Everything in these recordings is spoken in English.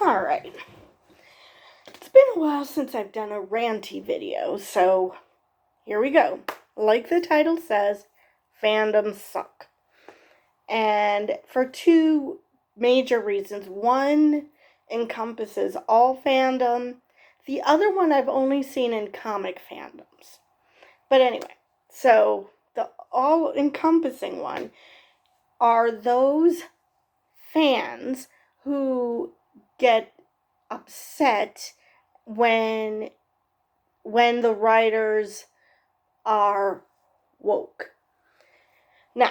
Alright. It's been a while since I've done a ranty video, so here we go. Like the title says, fandoms suck. And for two major reasons. One encompasses all fandom. The other one I've only seen in comic fandoms. But anyway, so the all-encompassing one are those fans who get upset when the writers are woke. Now,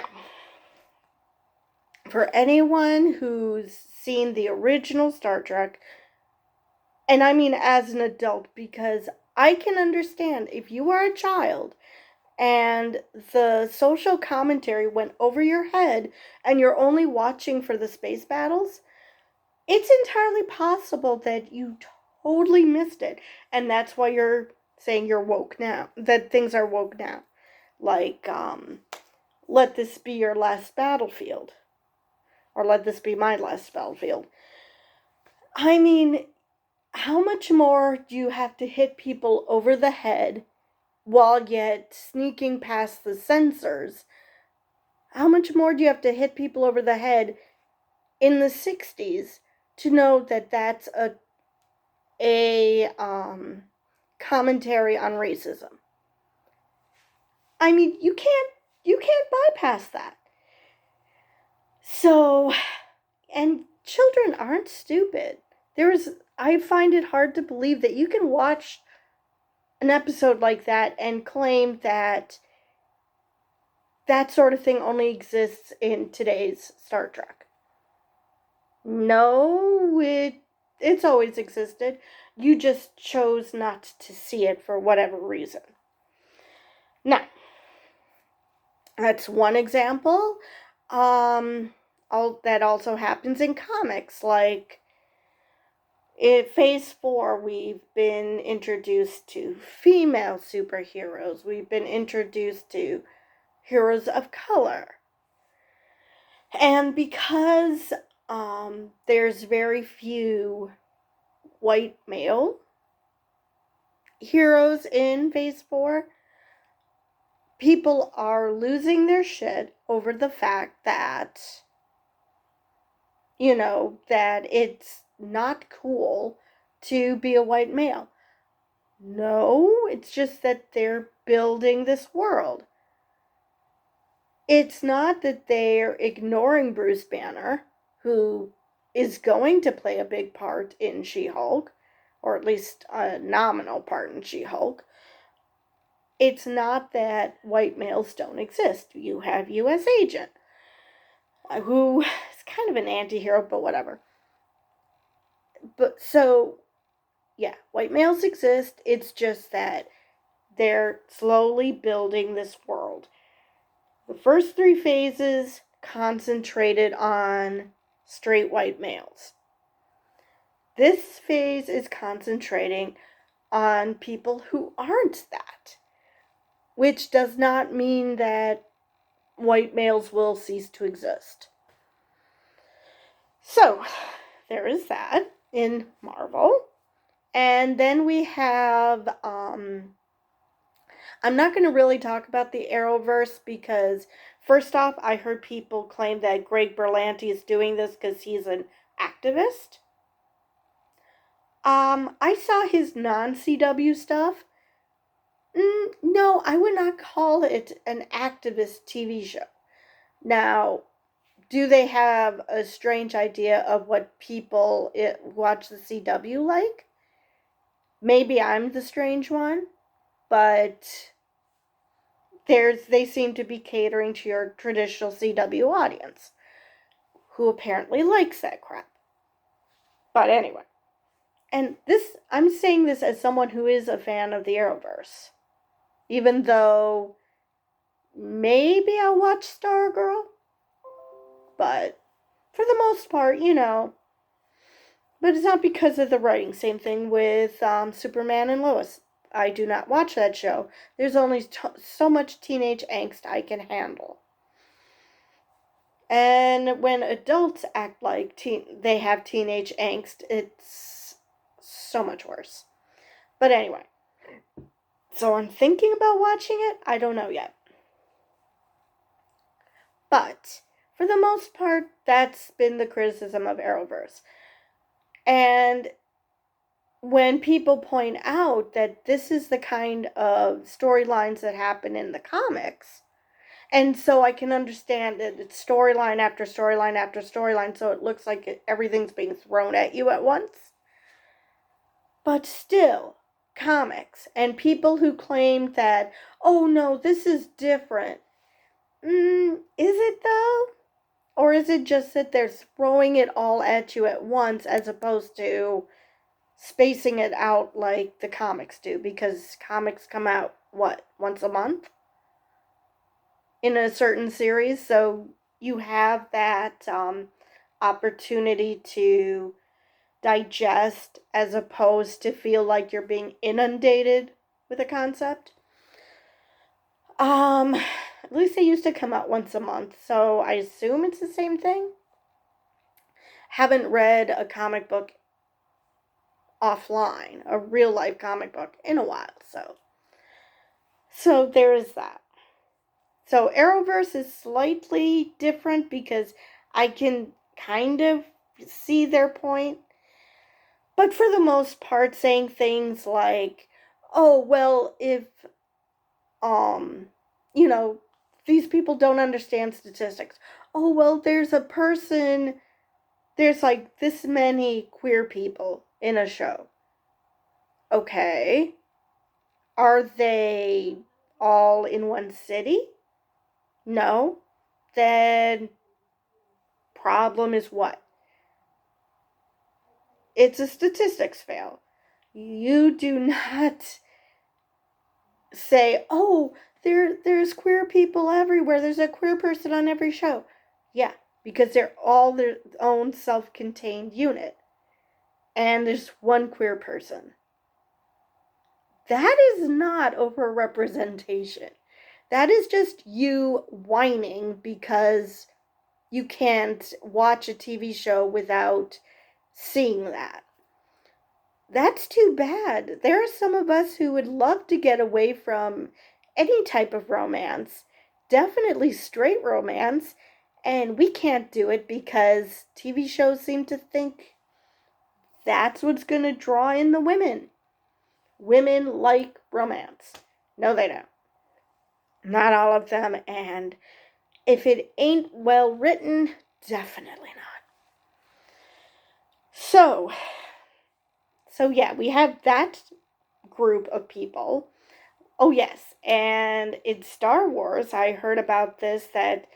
for anyone who's seen the original Star Trek, and I mean as an adult, because I can understand if you are a child and the social commentary went over your head and you're only watching for the space battles, it's entirely possible that you totally missed it. And that's why you're saying you're woke now, that things are woke now. Like, let this be your last battlefield. Or let this be my last battlefield. I mean, how much more do you have to hit people over the head while yet sneaking past the censors? How much more do you have to hit people over the head in the 60s to know that that's a commentary on racism? I mean, you can't bypass that. So, and children aren't stupid. I find it hard to believe that you can watch an episode like that and claim that that sort of thing only exists in today's Star Trek. No, it's always existed. You just chose not to see it for whatever reason. Now, that's one example. That also happens in comics. Like, in Phase 4, we've been introduced to female superheroes. We've been introduced to heroes of color. And because there's very few white male heroes in Phase 4, people are losing their shit over the fact that, that it's not cool to be a white male. No, it's just that they're building this world. It's not that they're ignoring Bruce Banner, who is going to play a big part in She-Hulk, or at least a nominal part in She-Hulk. It's not that white males don't exist. You have U.S. Agent, who is kind of an anti-hero, but whatever. But so, yeah, white males exist. It's just that they're slowly building this world. The first 3 phases concentrated on straight white males. This phase is concentrating on people who aren't that, which does not mean that white males will cease to exist. So, there is that in Marvel. And then we have, I'm not going to really talk about the Arrowverse because, first off, I heard people claim that Greg Berlanti is doing this because he's an activist. I saw his non-CW stuff. No, I would not call it an activist TV show. Now, do they have a strange idea of what people watch the CW like? Maybe I'm the strange one, but they seem to be catering to your traditional CW audience, who apparently likes that crap. But anyway, and I'm saying this as someone who is a fan of the Arrowverse, even though maybe I'll watch Stargirl, but for the most part, but it's not because of the writing. Same thing with Superman and Lois. I do not watch that show. There's only so much teenage angst I can handle. And when adults act like they have teenage angst, it's so much worse. But anyway, so I'm thinking about watching it. I don't know yet. But for the most part, that's been the criticism of Arrowverse. And when people point out that this is the kind of storylines that happen in the comics, and so I can understand that it's storyline after storyline after storyline, so it looks like everything's being thrown at you at once. But still, comics and people who claim that, oh no, this is different. Is it though? Or is it just that they're throwing it all at you at once as opposed to spacing it out like the comics do? Because comics come out, what, once a month? In a certain series, so you have that opportunity to digest as opposed to feel like you're being inundated with a concept. At least they used to come out once a month, so I assume it's the same thing. Haven't read a comic book offline, a real life comic book, in a while, so there is that. So Arrowverse is slightly different because I can kind of see their point. But for the most part, saying things like, oh, well, if, you know, these people don't understand statistics. Oh, well, there's like this many queer people in a show. Okay. Are they all in one city? No. Then problem is what? It's a statistics fail. You do not say, oh, there's queer people everywhere. There's a queer person on every show. Yeah, because they're all their own self-contained unit. And there's one queer person. That is not overrepresentation. That is just you whining because you can't watch a TV show without seeing that. That's too bad. There are some of us who would love to get away from any type of romance, definitely straight romance, and we can't do it because TV shows seem to think that's what's going to draw in the women. Women like romance. No, they don't. Not all of them, and if it ain't well written, definitely not. So yeah, we have that group of people. Oh yes, and in Star Wars, I heard about this that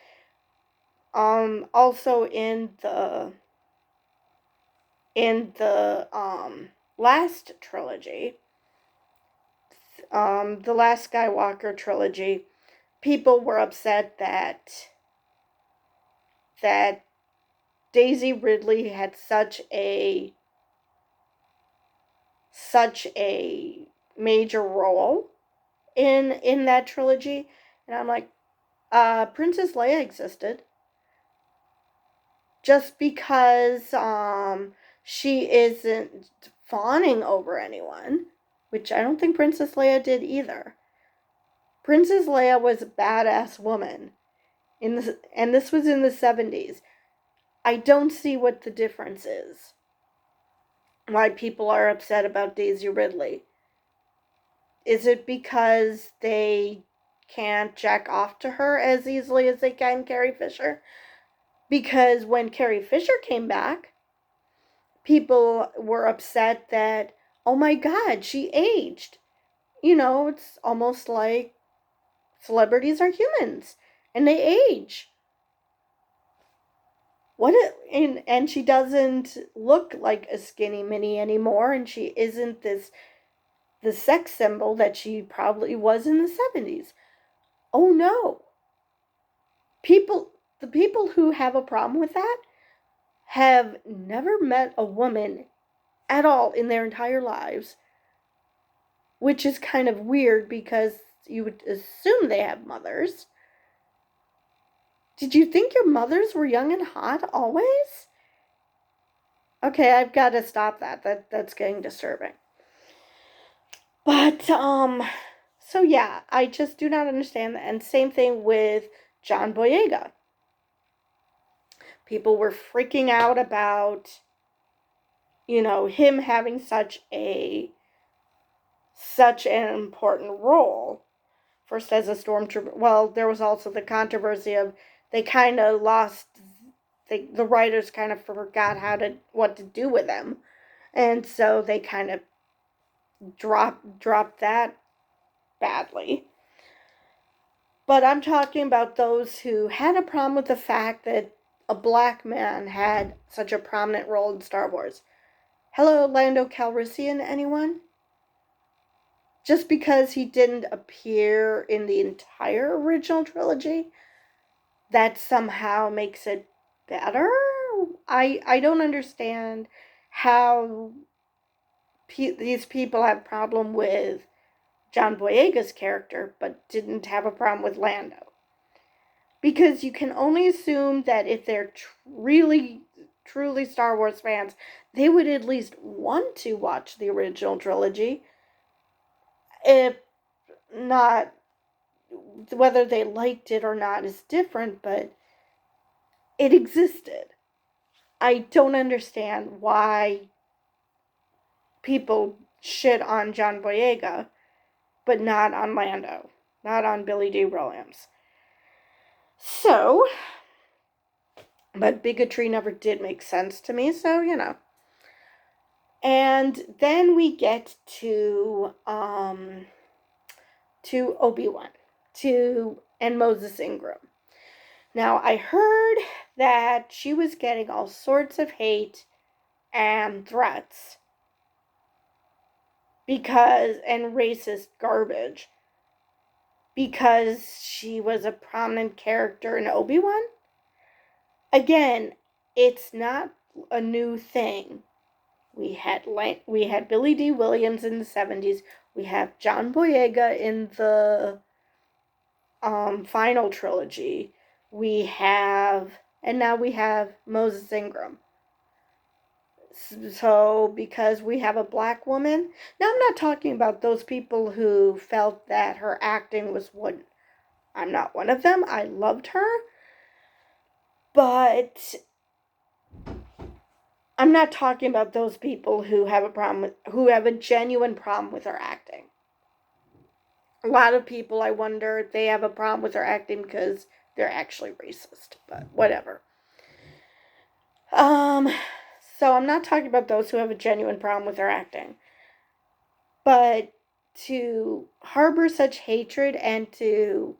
also in the last trilogy, the last Skywalker trilogy, people were upset that Daisy Ridley had such a major role in that trilogy, and I'm like, Princess Leia existed. Just because she isn't fawning over anyone, which I don't think Princess Leia did either. Princess Leia was a badass woman and this was in the 70s. I don't see what the difference is. Why people are upset about Daisy Ridley. Is it because they can't jack off to her as easily as they can Carrie Fisher? Because when Carrie Fisher came back, people were upset that, oh my God, she aged. It's almost like celebrities are humans and they age. And she doesn't look like a skinny mini anymore, and she isn't the sex symbol that she probably was in the 70s. Oh no. The people who have a problem with that have never met a woman at all in their entire lives, which is kind of weird because you would assume they have mothers. Did you think your mothers were young and hot always? Okay, I've got to stop that. That's getting disturbing. But so yeah, I just do not understand that. And same thing with John Boyega. People were freaking out about, him having such an important role. First as a stormtrooper. Well, there was also the controversy of they kind of lost. The writers kind of forgot what to do with them, and so they kind of dropped that badly. But I'm talking about those who had a problem with the fact that a black man had such a prominent role in Star Wars. Hello, Lando Calrissian, anyone? Just because he didn't appear in the entire original trilogy, that somehow makes it better? I don't understand how these people have a problem with John Boyega's character, but didn't have a problem with Lando. Because you can only assume that if they're really, truly Star Wars fans, they would at least want to watch the original trilogy. If not, whether they liked it or not is different, but it existed. I don't understand why people shit on John Boyega, but not on Lando, not on Billy D. Williams. So, but bigotry never did make sense to me, so, And then we get to Obi-Wan, and Moses Ingram. Now, I heard that she was getting all sorts of hate and threats and racist garbage because she was a prominent character in Obi-Wan. Again, it's not a new thing. We had Billy D. Williams in the 70s. We have John Boyega in the final trilogy. And now we have Moses Ingram. So, because we have a black woman, now I'm not talking about those people who felt that her acting was wooden. I'm not one of them. I loved her. But I'm not talking about those people who have a genuine problem with her acting. A lot of people, I wonder, they have a problem with her acting because they're actually racist, but whatever. So I'm not talking about those who have a genuine problem with her acting. But to harbor such hatred and to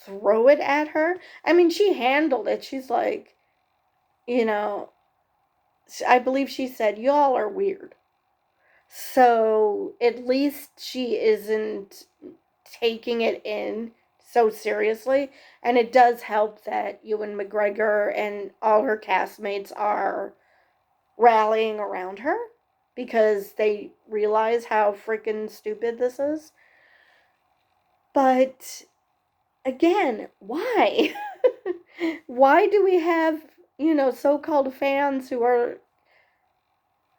throw it at her, I mean, she handled it. She's like, I believe she said, y'all are weird. So at least she isn't taking it in so seriously. And it does help that Ewan McGregor and all her castmates are rallying around her because they realize how freaking stupid this is. But again, why? Why do we have, so-called fans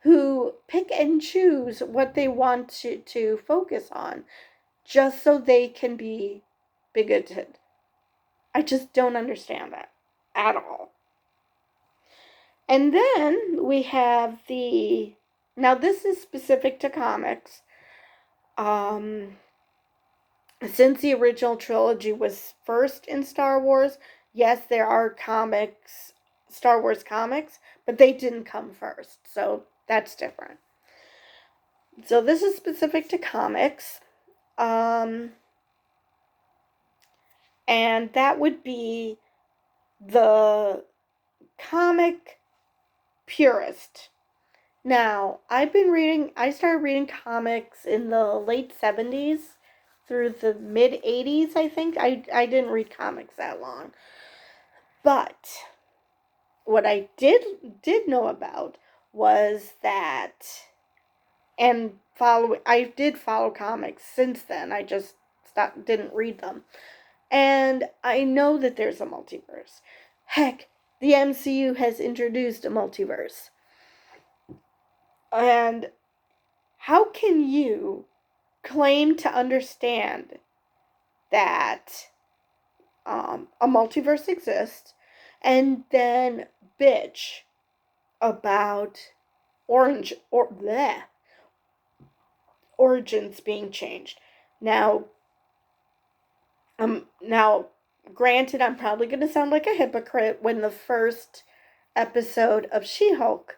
who pick and choose what they want to focus on just so they can be bigoted? I just don't understand that at all. And then we have now this is specific to comics. Since the original trilogy was first in Star Wars, yes, there are Star Wars comics, but they didn't come first, so that's different. So this is specific to comics. And that would be the comic purist. Now, I started reading comics in the late 70s through the mid 80s, I think. I didn't read comics that long. But what I did know about was that, and I did follow comics since then. I just didn't read them. And I know that there's a multiverse. Heck, the MCU has introduced a multiverse. And how can you claim to understand that a multiverse exists and then bitch about origins being changed? Now, granted, I'm probably going to sound like a hypocrite when the first episode of She-Hulk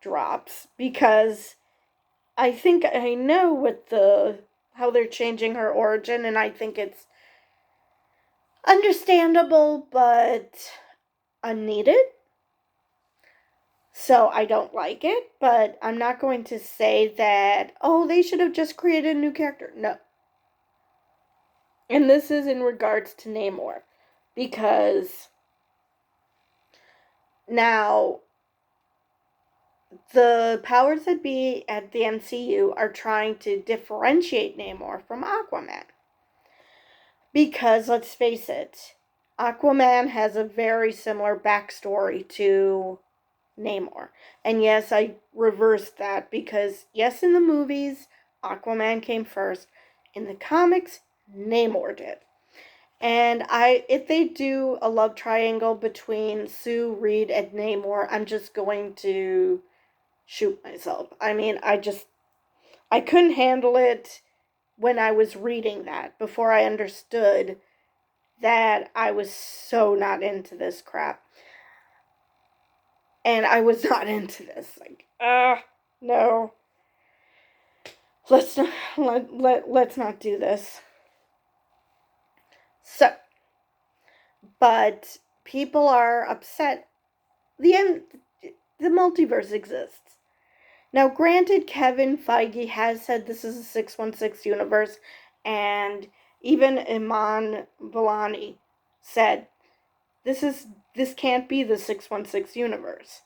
drops, because I think I know how they're changing her origin, and I think it's understandable but unneeded. So I don't like it, but I'm not going to say that, oh, they should have just created a new character. No. And this is in regards to Namor, because now the powers that be at the MCU are trying to differentiate Namor from Aquaman. Because, let's face it, Aquaman has a very similar backstory to Namor. And yes, I reversed that because, yes, in the movies, Aquaman came first. In the comics, Namor did. And if they do a love triangle between Sue, Reed, and Namor, I'm just going to shoot myself. I mean, I couldn't handle it when I was reading that, before I understood that I was so not into this crap. And I was not into this. Like, no. Let's not do this. So, but people are upset. The multiverse exists. Now, granted, Kevin Feige has said this is a 616 universe, and even Iman Vellani said this can't be the 616 universe.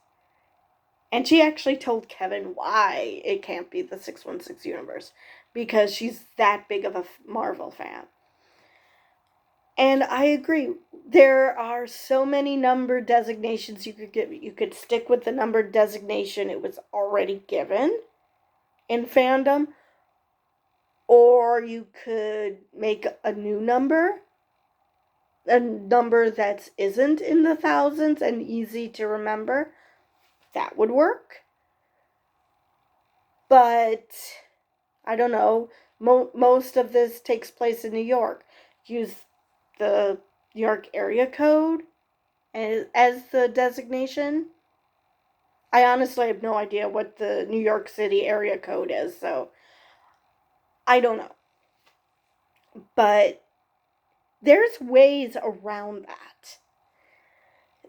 And she actually told Kevin why it can't be the 616 universe, because she's that big of a Marvel fan. And I agree. There are so many number designations you could give. You could stick with the number designation it was already given in fandom, or you could make a new number, a number that isn't in the thousands and easy to remember. That would work. But I don't know. Most of this takes place in New York. Use the New York area code as the designation. I honestly have no idea what the New York City area code is, so I don't know. But there's ways around that.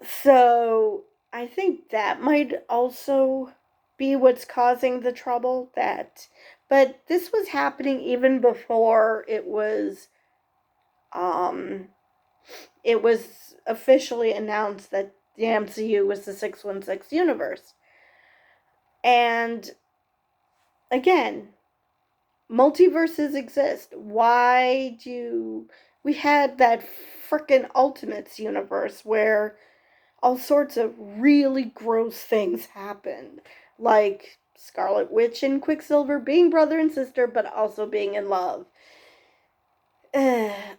So I think that might also be what's causing the trouble. But this was happening even before it was officially announced that the MCU was the 616 universe. And again, multiverses exist. We had that frickin' Ultimates universe where all sorts of really gross things happened, like Scarlet Witch and Quicksilver being brother and sister, but also being in love.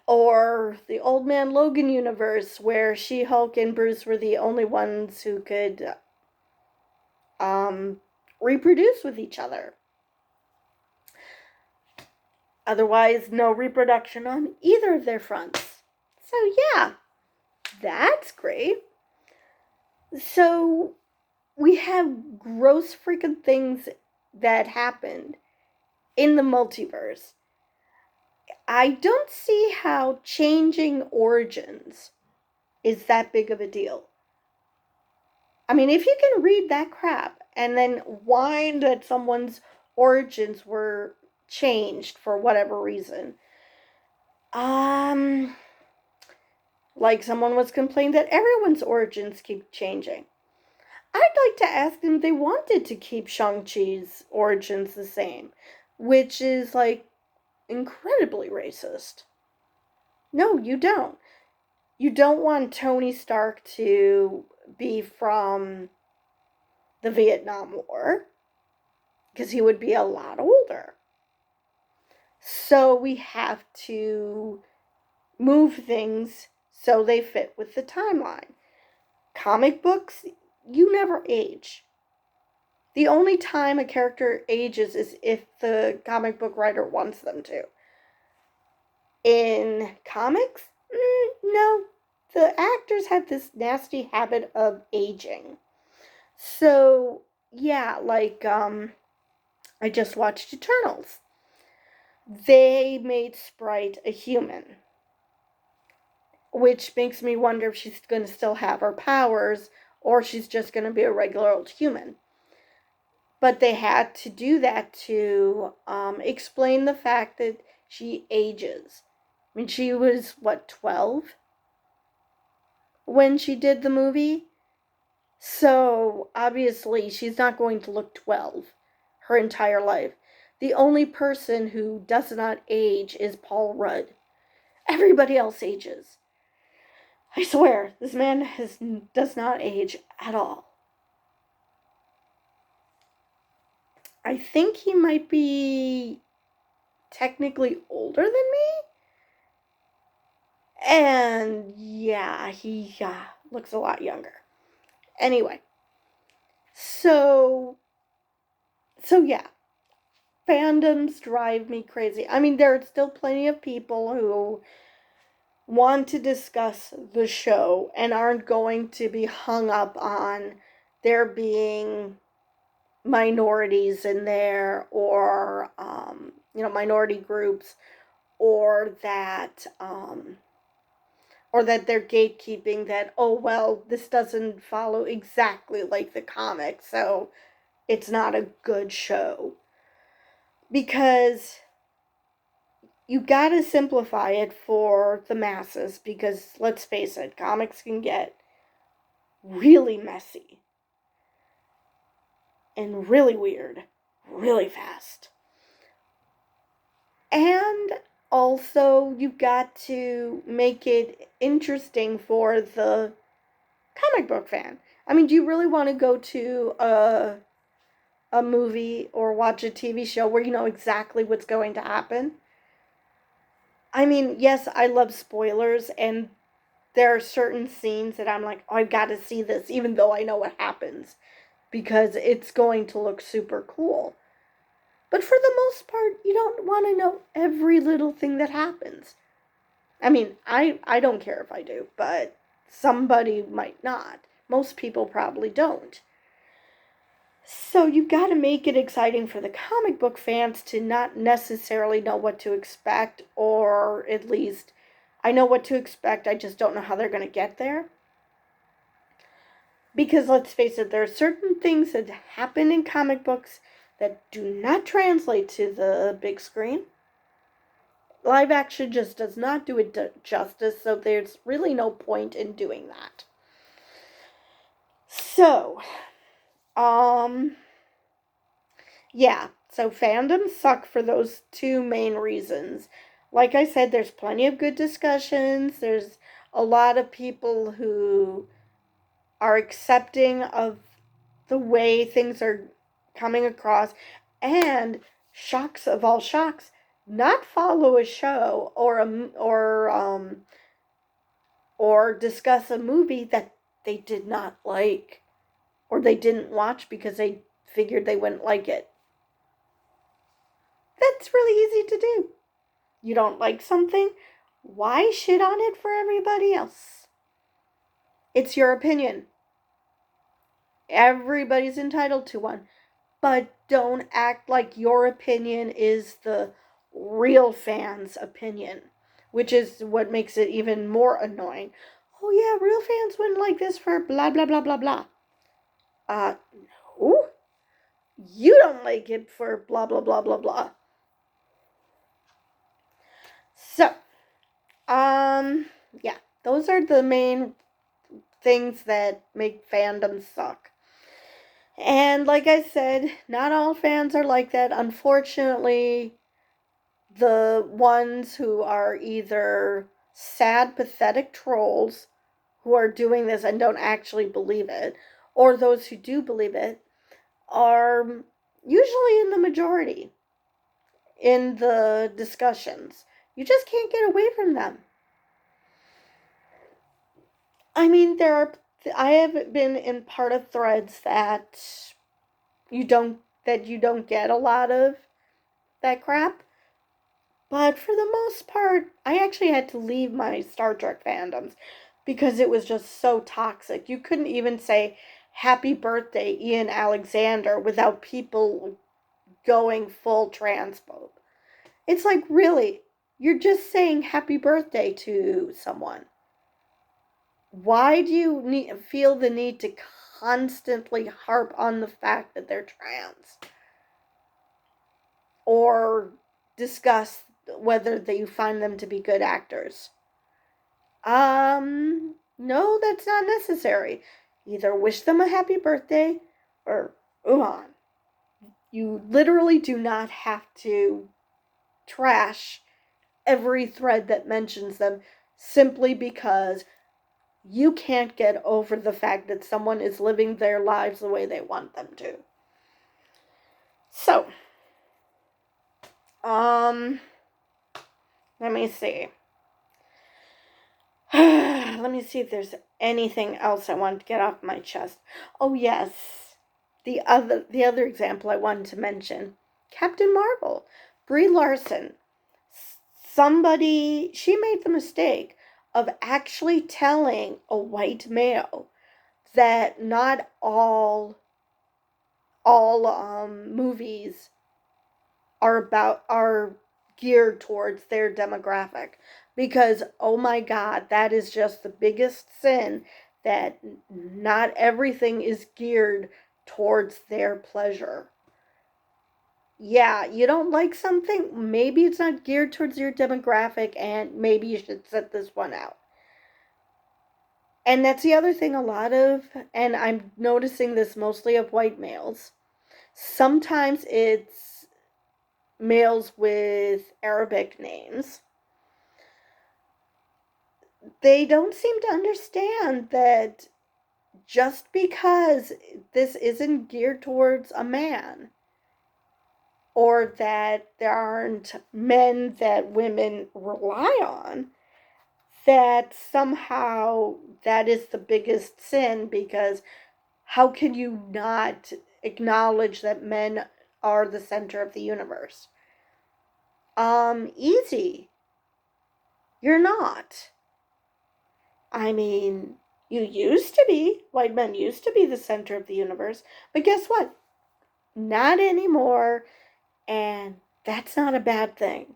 Or the Old Man Logan universe, where She-Hulk and Bruce were the only ones who could reproduce with each other. Otherwise, no reproduction on either of their fronts. So yeah, that's great. So we have gross freaking things that happened in the multiverse. I don't see how changing origins is that big of a deal. I mean, if you can read that crap and then whine that someone's origins were changed for whatever reason, like someone was complaining that everyone's origins keep changing. I'd like to ask them if they wanted to keep Shang-Chi's origins the same, which is, like, incredibly racist. No, you don't. You don't want Tony Stark to be from the Vietnam War because he would be a lot older. So we have to move things so they fit with the timeline. Comic books, you never age. The only time a character ages is if the comic book writer wants them to. In comics, no. The actors have this nasty habit of aging. So, yeah, like, I just watched Eternals. They made Sprite a human, which makes me wonder if she's going to still have her powers or she's just going to be a regular old human. But they had to do that to explain the fact that she ages. I mean, she was, what, 12 when she did the movie? So, obviously, she's not going to look 12 her entire life. The only person who does not age is Paul Rudd. Everybody else ages. I swear, this man does not age at all. I think he might be technically older than me. And yeah, he looks a lot younger. Anyway, so yeah, fandoms drive me crazy. I mean, there are still plenty of people who want to discuss the show and aren't going to be hung up on there being minorities in there or minority groups or that they're gatekeeping that, oh well, this doesn't follow exactly like the comics, so it's not a good show. Because you gotta simplify it for the masses, because let's face it, comics can get really messy and really weird really fast. And also, you've got to make it interesting for the comic book fan. I mean, do you really want to go to a movie or watch a TV show where you know exactly what's going to happen? I mean, yes, I love spoilers, and there are certain scenes that I'm like, oh, I've got to see this, even though I know what happens, because it's going to look super cool. But for the most part, you don't want to know every little thing that happens. I mean, I don't care if I do, but somebody might not. Most people probably don't. So you've got to make it exciting for the comic book fans to not necessarily know what to expect, or at least I know what to expect, I just don't know how they're going to get there. Because let's face it, there are certain things that happen in comic books that do not translate to the big screen. Live action just does not do it justice, so there's really no point in doing that. So, yeah, so fandoms suck for those two main reasons. Like I said, there's plenty of good discussions. There's a lot of people who are accepting of the way things are coming across, and shocks of all shocks, not follow a show or discuss a movie that they did not like or they didn't watch because they figured they wouldn't like it. That's really easy to do. You don't like something? Why shit on it for everybody else? It's your opinion. Everybody's entitled to one. But don't act like your opinion is the real fan's opinion, which is what makes it even more annoying. Oh yeah, real fans wouldn't like this for blah blah blah blah blah. No. You don't like it for blah blah blah blah blah. So, yeah, those are the main things that make fandoms suck. And like I said, not all fans are like that. Unfortunately, the ones who are either sad, pathetic trolls who are doing this and don't actually believe it, or those who do believe it, are usually in the majority in the discussions. You just can't get away from them. I mean, I have been in part of threads you don't that you don't get a lot of that crap. But for the most part, I actually had to leave my Star Trek fandoms because it was just so toxic. You couldn't even say happy birthday Ian Alexander without people going full transphobe. It's like, really, you're just saying happy birthday to someone. Why do you feel the need to constantly harp on the fact that they're trans? Or discuss whether you find them to be good actors? No, that's not necessary. Either wish them a happy birthday or move on. You literally do not have to trash every thread that mentions them simply because you can't get over the fact that someone is living their lives the way they want them to. So, let me see. Let me see if there's anything else I want to get off my chest. Oh yes, the other example I wanted to mention, Captain Marvel, Brie Larson. She made the mistake of actually telling a white male that not all movies are geared towards their demographic, because oh my god, that is just the biggest sin, that not everything is geared towards their pleasure. Yeah, you don't like something, maybe it's not geared towards your demographic, and maybe you should set this one out. And that's the other thing, and I'm noticing this mostly of white males, sometimes it's males with Arabic names. They don't seem to understand that just because this isn't geared towards a man, or that there aren't men that women rely on, that somehow that is the biggest sin, because how can you not acknowledge that men are the center of the universe? Easy. You're not. I mean, white men used to be the center of the universe, but guess what? Not anymore, and that's not a bad thing.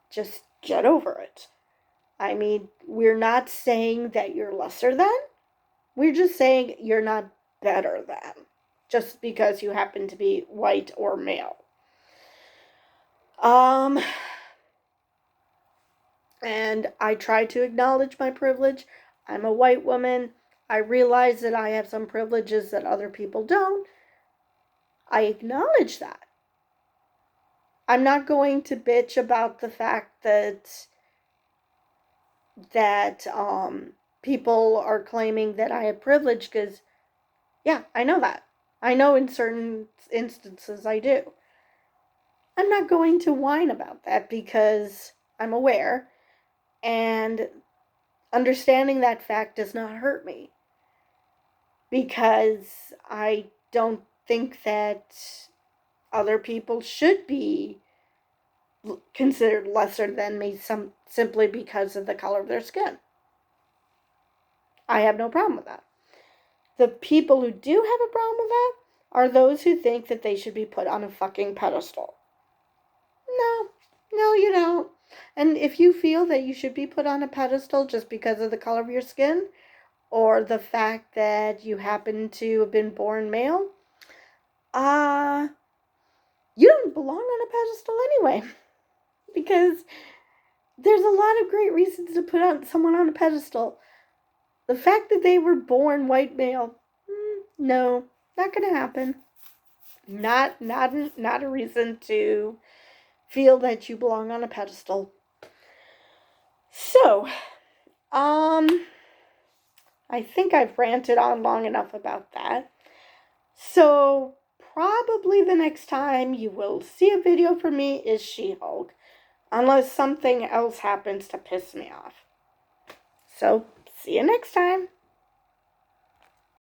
Just get over it. I mean, we're not saying that you're lesser than, we're just saying you're not better than, just because you happen to be white or male. And I try to acknowledge my privilege. I'm a white woman. I realize that I have some privileges that other people don't. I acknowledge that. I'm not going to bitch about the fact that people are claiming that I have privilege, because, yeah, I know that. I know in certain instances I do. I'm not going to whine about that because I'm aware, and understanding that fact does not hurt me, because I don't think that other people should be considered lesser than me simply because of the color of their skin. I have no problem with that. The people who do have a problem with that are those who think that they should be put on a fucking pedestal. No, you don't. And if you feel that you should be put on a pedestal just because of the color of your skin, or the fact that you happen to have been born male, you don't belong on a pedestal anyway. Because there's a lot of great reasons to put someone on a pedestal. The fact that they were born white male, no, not gonna happen. Not a reason to feel that you belong on a pedestal. So, I think I've ranted on long enough about that. So, probably the next time you will see a video from me is She-Hulk, unless something else happens to piss me off. So, see you next time.